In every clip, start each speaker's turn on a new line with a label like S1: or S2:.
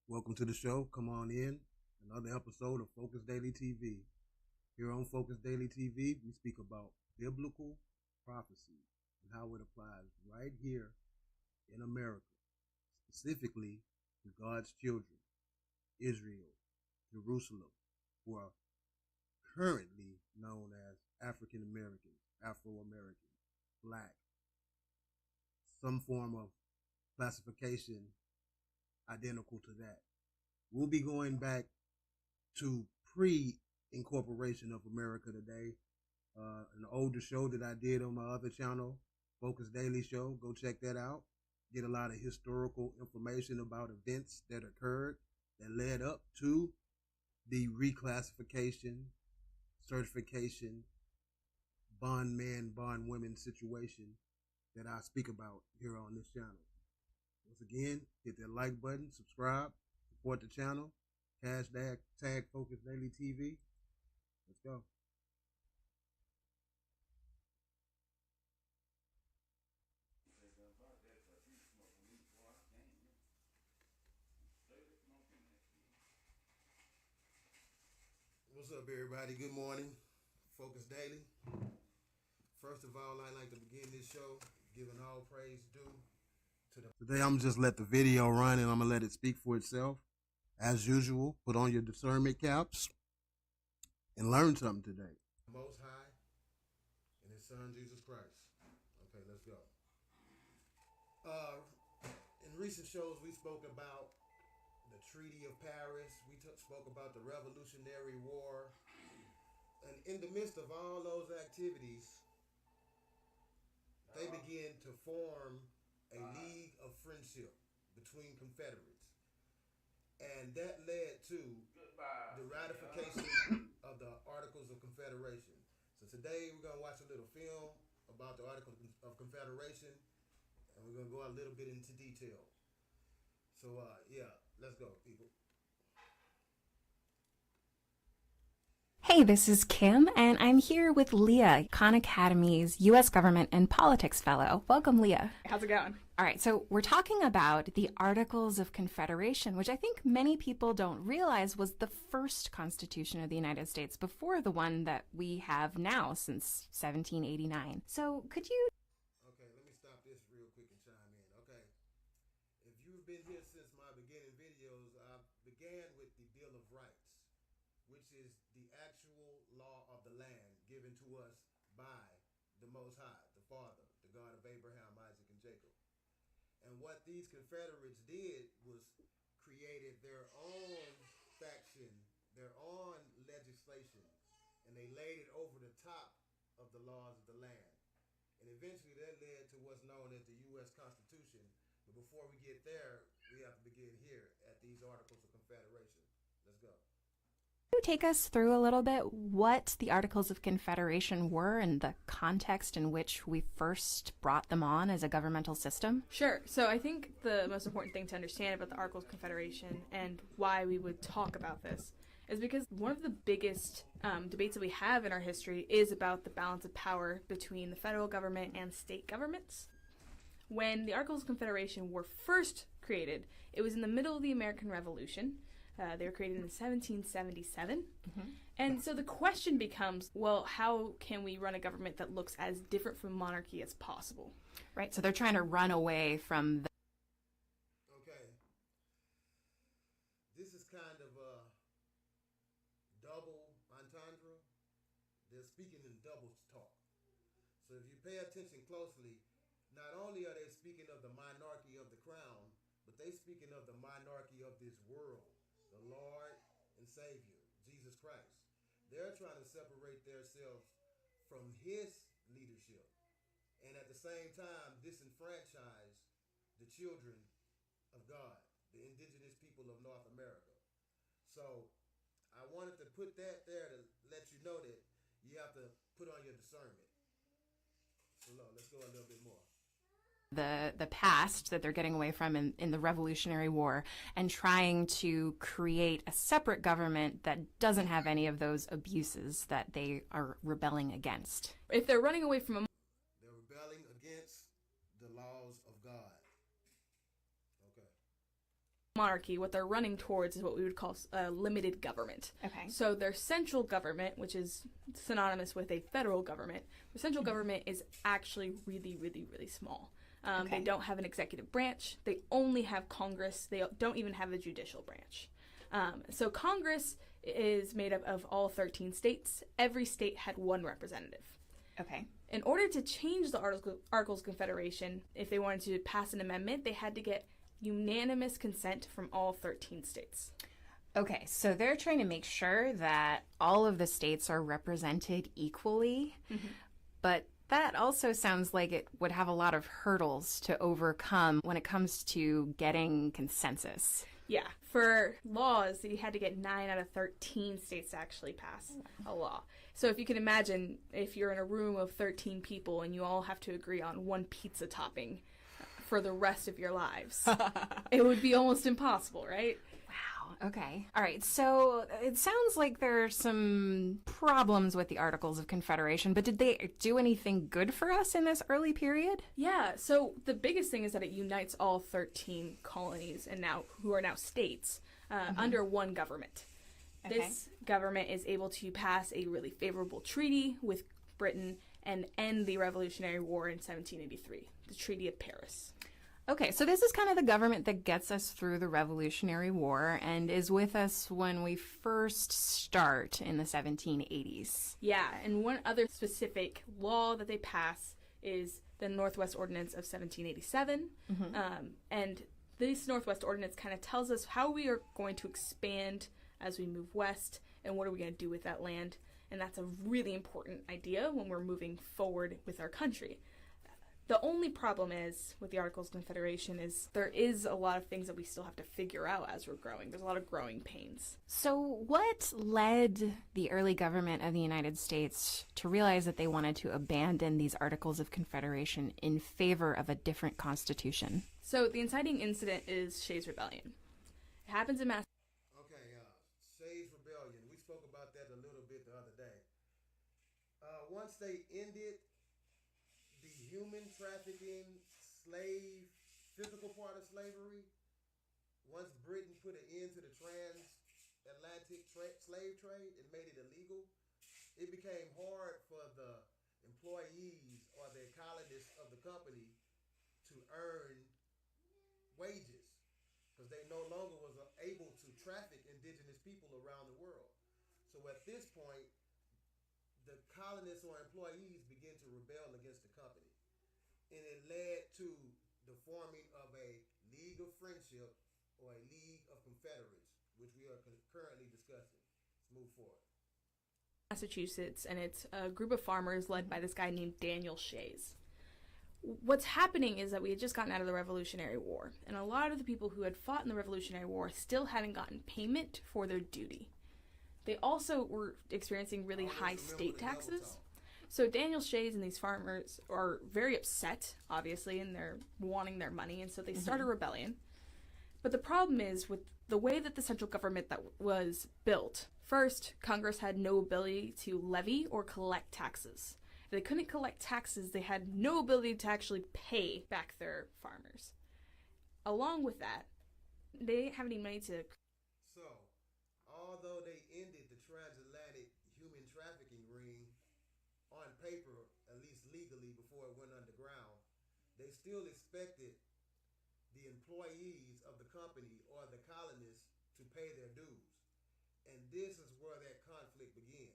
S1: Welcome to the show. Come on in. Another episode of Focus Daily TV. Here on Focus Daily TV, we speak about biblical prophecy and how it applies right here in America, specifically to God's children, Israel, Jerusalem, who are currently known as African Americans, Afro Americans, Black, some form of classification identical to that. We'll be going back to pre-incorporation of America today. An older show that I did on my other channel, Focus Daily Show. Go check that out. Get a lot of historical information about events that occurred that led up to the reclassification, certification, bondman, bondwomen situation that I speak about here on this channel. Once again, hit that like button, subscribe, support the channel, tag Focus Daily TV. Let's go. What's up, everybody? Good morning. Focus Daily. First of all, I'd like to begin this show giving all praise due to the... Today, I'm just let the video run and I'm going to let it speak for itself. As usual, put on your discernment caps and learn something today. Most High and His Son, Jesus Christ. Okay, let's go. In recent shows, we spoke about the Treaty of Paris. We spoke about the Revolutionary War. And in the midst of all those activities, they began to form a league of friendship between Confederates. And that led to the ratification of the Articles of Confederation. So today we're going to watch a little film about the Articles of Confederation, and we're going to go a little bit into detail. So, yeah, let's go, people.
S2: Hey, this is Kim, and I'm here with Leah, Khan Academy's U.S. Government and Politics Fellow. Welcome, Leah.
S3: How's it going?
S2: All right, so we're talking about the Articles of Confederation, which I think many people don't realize was the first Constitution of the United States before the one that we have now since 1789. So could you...
S1: Okay, let me stop this real quick and chime in. Okay, if you've been here since my beginning videos, I began with the Bill of Rights, which is the actual law of the land given to us by the Most High, the Father, the God of Abraham, Isaac, and Jacob. And what these Confederates did was created their own faction, their own legislation, and they laid it over the top of the laws of the land. And eventually that led to what's known as the U.S. Constitution. But before we get there, we have to begin here at these Articles of Confederation. Let's go.
S2: Could you take us through a little bit what the Articles of Confederation were and the context in which we first brought them on as a governmental system?
S3: Sure. So I think the most important thing to understand about the Articles of Confederation and why we would talk about this is because one of the biggest debates that we have in our history is about the balance of power between the federal government and state governments. When the Articles of Confederation were first created, it was in the middle of the American Revolution. They were created in 1777. Mm-hmm. And so the question becomes, well, how can we run a government that looks as different from monarchy as possible?
S2: Right, so they're trying to run away from the...
S1: Okay. This is kind of a double entendre. They're speaking in double talk. So if you pay attention closely, not only are they speaking of the monarchy of the crown, but they speaking of the monarchy of this world. The Lord and Savior, Jesus Christ. They're trying to separate themselves from His leadership and at the same time disenfranchise the children of God, the indigenous people of North America. So I wanted to put that there to let you know that you have to put on your discernment. So let's go a little bit more.
S2: The past that they're getting away from in the Revolutionary War and trying to create a separate government that doesn't have any of those abuses that they are rebelling against.
S3: If they're running away from
S1: they're rebelling against the laws of God. Okay.
S3: monarchy, what they're running towards is what we would call a limited government.
S2: Okay.
S3: So their central government, which is synonymous with a federal government, the central government is actually really, really, really small. They don't have an executive branch. They only have Congress. They don't even have a judicial branch. So Congress is made up of all 13 states. Every state had one representative.
S2: Okay.
S3: In order to change the Articles of Confederation, if they wanted to pass an amendment, they had to get unanimous consent from all 13 states.
S2: Okay, so they're trying to make sure that all of the states are represented equally, but that also sounds like it would have a lot of hurdles to overcome when it comes to getting consensus.
S3: Yeah, for laws, you had to get 9 out of 13 states to actually pass a law. So if you can imagine, if you're in a room of 13 people and you all have to agree on one pizza topping for the rest of your lives, it would be almost impossible, right?
S2: Wow. Okay. All right. So it sounds like there are some problems with the Articles of Confederation, but did they do anything good for us in this early period?
S3: Yeah. So the biggest thing is that it unites all 13 colonies and who are now states under one government.
S2: Okay.
S3: This government is able to pass a really favorable treaty with Britain and end the Revolutionary War in 1783, the Treaty of Paris.
S2: Okay, so this is kind of the government that gets us through the Revolutionary War and is with us when we first start in the 1780s.
S3: Yeah, and one other specific law that they pass is the Northwest Ordinance of 1787. And this Northwest Ordinance kind of tells us how we are going to expand as we move west and what are we going to do with that land. And that's a really important idea when we're moving forward with our country. The only problem is with the Articles of Confederation is there is a lot of things that we still have to figure out as we're growing. There's a lot of growing pains.
S2: So what led the early government of the United States to realize that they wanted to abandon these Articles of Confederation in favor of a different constitution?
S3: So the inciting incident is Shays' Rebellion. It happens in Massachusetts.
S1: Shays' Rebellion. We spoke about that a little bit the other day. Once they ended the human trafficking, physical part of slavery, once Britain put an end to the transatlantic slave trade and made it illegal, it became hard for the employees or the colonists of the company to earn wages because they no longer was able to traffic indigenous people around the world. So at this point, the colonists or employees began to rebel against the company. And it led to the forming of a League of Friendship or a League of Confederates, which we are currently discussing. Let's move forward.
S3: Massachusetts, and it's a group of farmers led by this guy named Daniel Shays. What's happening is that we had just gotten out of the Revolutionary War, and a lot of the people who had fought in the Revolutionary War still hadn't gotten payment for their duty. They also were experiencing really high state taxes. So Daniel Shays and these farmers are very upset, obviously, and they're wanting their money, and so they start a rebellion. But the problem is with the way that the central government that was built, first, Congress had no ability to levy or collect taxes. If they couldn't collect taxes, they had no ability to actually pay back their farmers. Along with that, they didn't have any money to...
S1: So, although they ended the transatlantic human trafficking ring on paper, at least legally before it went underground, they still expected the employees of the company or the colonists to pay their dues. And this is where that conflict began.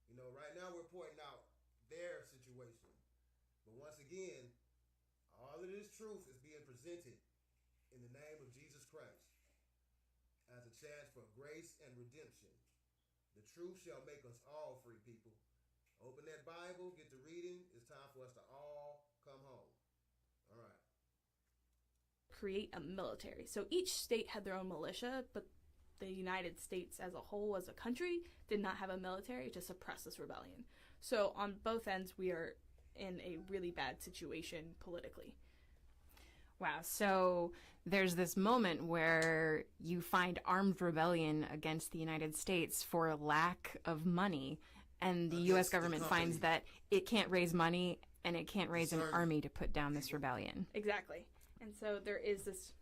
S1: You know, right now we're pointing out their situation. But once again, all of this truth is being presented in the name of Jesus Christ as a chance for grace and redemption. The truth shall make us all free, people. Open that Bible, get to reading. It's time for us to all come home. All right.
S3: create a military. So each state had their own militia, but the United States as a whole, as a country, did not have a military to suppress this rebellion. So on both ends, we are in a really bad situation politically.
S2: Wow. So there's this moment where you find armed rebellion against the United States for lack of money, and the U.S. government finds that it can't raise money and it can't raise an army to put down this rebellion.
S3: Exactly. And so there is this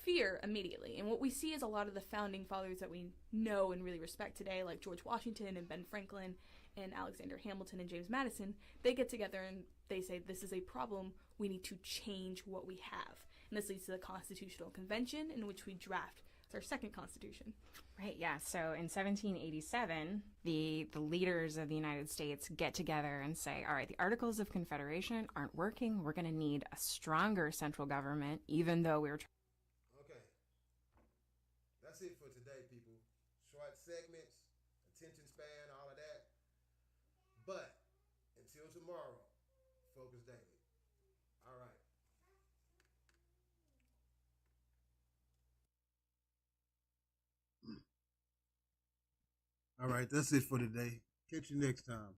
S3: fear immediately. And what we see is a lot of the founding fathers that we know and really respect today, like George Washington and Ben Franklin and Alexander Hamilton and James Madison, they get together and they say, this is a problem, we need to change what we have. And this leads to the Constitutional Convention, in which we draft our second constitution.
S2: Right, yeah. So in 1787, the leaders of the United States get together and say, all right, the Articles of Confederation aren't working. We're going to need a stronger central government, even though we're...
S1: Okay. That's it for today, people. Short segments, attention span, all of that. But until tomorrow, Focus Daily. All right. All right, that's it for today. Catch you next time.